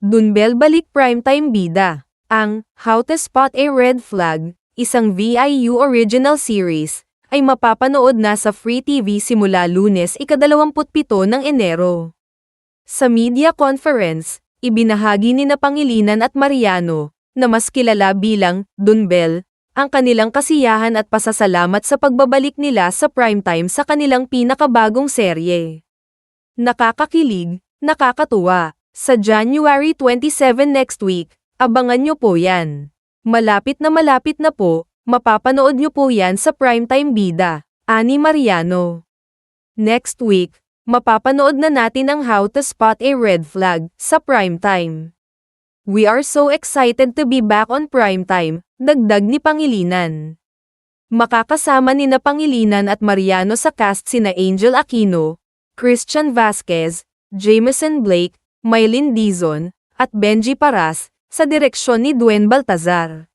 Dunbel balik primetime bida. Ang How to Spot a Red Flag, isang VIU original series, ay mapapanood na sa Free TV simula Lunes, ika-27 ng Enero. Sa media conference, ibinahagi ni Pangilinan at Mariano, na mas kilala bilang Dunbel, ang kanilang kasiyahan at pasasalamat sa pagbabalik nila sa primetime sa kanilang pinakabagong serye. Nakakakilig, nakakatuwa. Sa January 27 next week, abangan nyo po yan. Malapit na po, mapapanood nyo po yan sa primetime bida, ani Mariano. Next week, mapapanood na natin ang How to Spot a Red Flag sa primetime. We are so excited to be back on primetime, dagdag ni Pangilinan. Makakasama ni Pangilinan at Mariano sa cast sina Angel Aquino, Christian Vasquez, Jameson Blake, Mylene Dizon, at Benji Paras, sa direksyon ni Duen Baltazar.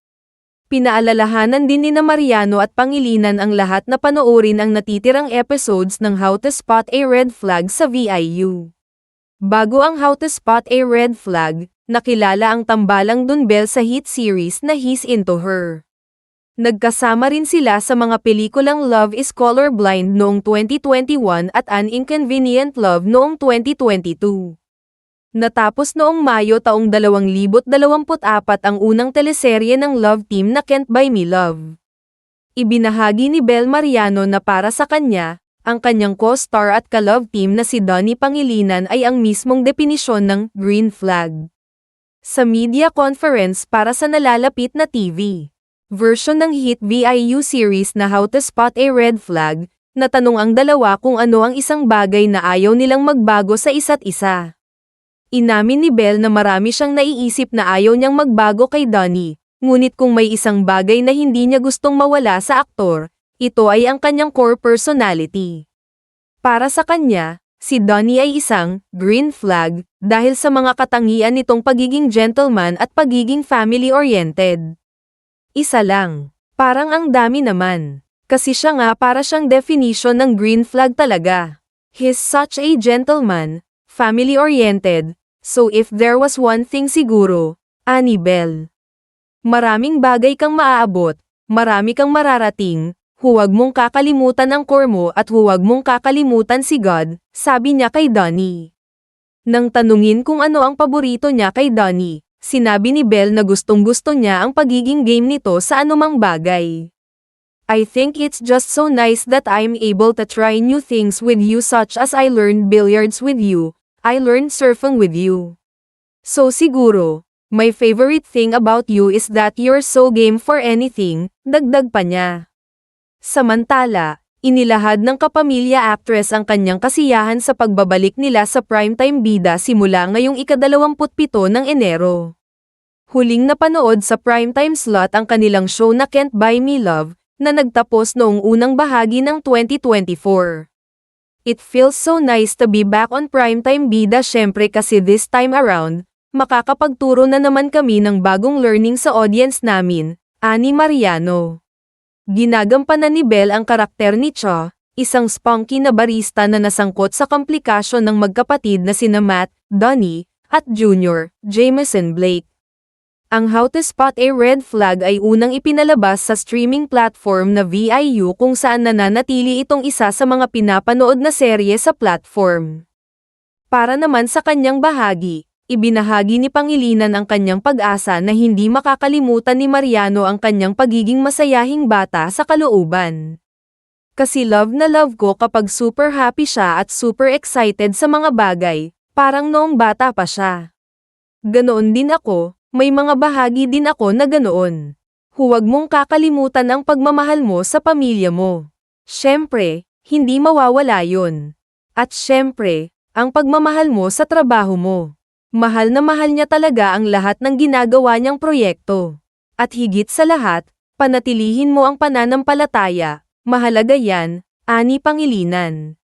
Pinaalalahanan din ni Mariano at Pangilinan ang lahat na panoorin ang natitirang episodes ng How to Spot a Red Flag sa VIU. Bago ang How to Spot a Red Flag, nakilala ang tambalang Dunbel sa hit series na He's Into Her. Nagkasama rin sila sa mga pelikulang Love is Colorblind noong 2021 at An Inconvenient Love noong 2022. Natapos noong Mayo taong 2024 ang unang teleserye ng Love Team na Can't Buy Me Love. Ibinahagi ni Bel Mariano na para sa kanya, ang kanyang co-star at ka-love team na si Donnie Pangilinan ay ang mismong definisyon ng green flag. Sa media conference para sa nalalapit na TV version ng hit VIU series na How to Spot a Red Flag, natanong ang dalawa kung ano ang isang bagay na ayaw nilang magbago sa isa't isa. Inamin ni Bel na marami siyang naiisip na ayaw niyang magbago kay Donnie, ngunit kung may isang bagay na hindi niya gustong mawala sa aktor, ito ay ang kanyang core personality. Para sa kanya, si Donnie ay isang green flag dahil sa mga katangian nitong pagiging gentleman at pagiging family-oriented. Isa lang, parang ang dami naman, kasi siya nga para siyang definition ng green flag talaga. He's such a gentleman, family-oriented, so if there was one thing siguro, ani Bel. Maraming bagay kang maaabot, marami kang mararating, huwag mong kakalimutan ang core mo at huwag mong kakalimutan si God, sabi niya kay Donnie. Nang tanungin kung ano ang paborito niya kay Donnie, sinabi ni Bel na gustong-gusto niya ang pagiging game nito sa anumang bagay. I think it's just so nice that I'm able to try new things with you, such as I learned billiards with you, I learned surfing with you. So siguro, my favorite thing about you is that you're so game for anything, dagdag pa niya. Samantala, inilahad ng kapamilya actress ang kanyang kasiyahan sa pagbabalik nila sa primetime bida simula ngayong ika-27 ng Enero. Huling napanood sa primetime slot ang kanilang show na Can't Buy Me Love, na nagtapos noong unang bahagi ng 2024. It feels so nice to be back on primetime bida, syempre kasi this time around, makakapagturo na naman kami ng bagong learning sa audience namin, ani Mariano. Ginagampanan ni Bel ang karakter ni Cha, isang spunky na barista na nasangkot sa komplikasyon ng magkapatid na sina Matt, Donnie, at Junior, Jameson Blake. Ang How to Spot a Red Flag ay unang ipinalabas sa streaming platform na VIU kung saan nananatili itong isa sa mga pinapanood na serye sa platform. Para naman sa kanyang bahagi, ibinahagi ni Pangilinan ang kanyang pag-asa na hindi makakalimutan ni Mariano ang kanyang pagiging masayahing bata sa kalooban. Kasi love na love ko kapag super happy siya at super excited sa mga bagay, parang noong bata pa siya. Ganoon din ako, may mga bahagi din ako na ganoon. Huwag mong kakalimutan ang pagmamahal mo sa pamilya mo. Siyempre, hindi mawawala yun. At siyempre, ang pagmamahal mo sa trabaho mo. Mahal na mahal niya talaga ang lahat ng ginagawa niyang proyekto. At higit sa lahat, panatilihin mo ang pananampalataya, mahalaga yan, ani Pangilinan.